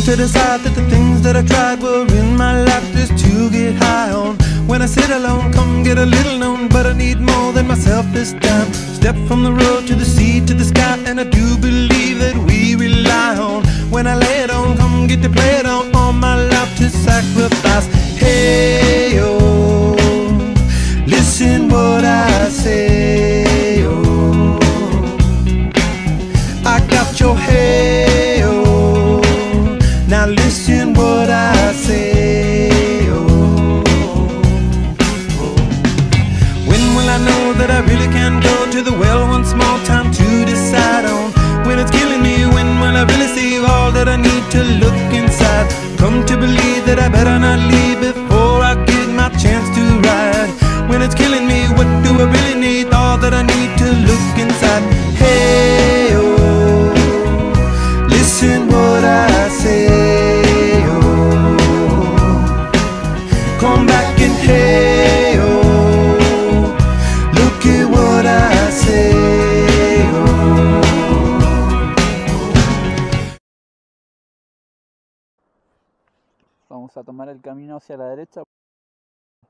to decide that the things that I tried were in my life just to get high on. When I sit alone, come get a little known, but I need more than myself this time. Step from the road to the sea to the sky, and I do believe that we rely on. When I lay it on, come get to play it on, all my life to sacrifice. Hey, oh, listen what I say, oh, I got your hey, oh, now listen what I say, oh, oh. When will I know that I really can go to the well one small time to decide on? When it's killing me, when will I really see all that I need to look inside? Come to believe that I better not leave before I get my chance to ride. When it's killing me, what do I really need? All that I need to look inside. Hey, oh, listen what I say, oh, come back and hey, oh, look at what I say, oh. Vamos a tomar el camino hacia la derecha,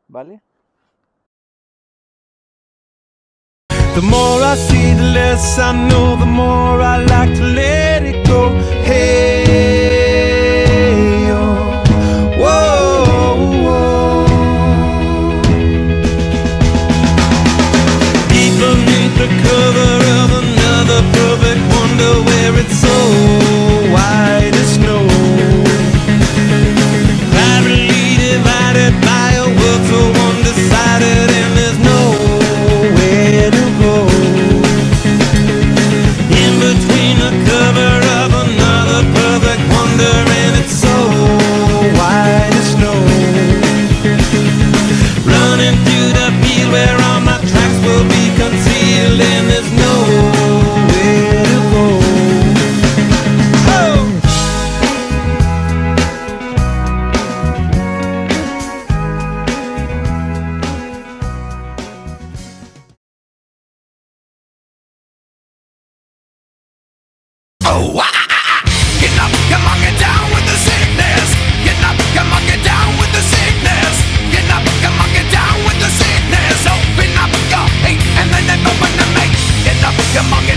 ¿vale? The more I see, the less I know, the more I like to let it go. Hey, oh, whoa, whoa. Deep beneath the cover of another perfect wonder, where it's so white as snow, privately divided by a world so undecided, and there's nowhere to go. In between the cover of another perfect wonder, and it's so white as snow, running through the field where all my tracks will be concealed, and there's nowhere to go. Oh! Oh, get up, come on, get down with the sickness. Get up, come on, get down with the sickness. Get up, come on, get down with the sickness. Open up your hate and then open the mate. Get up, come on, get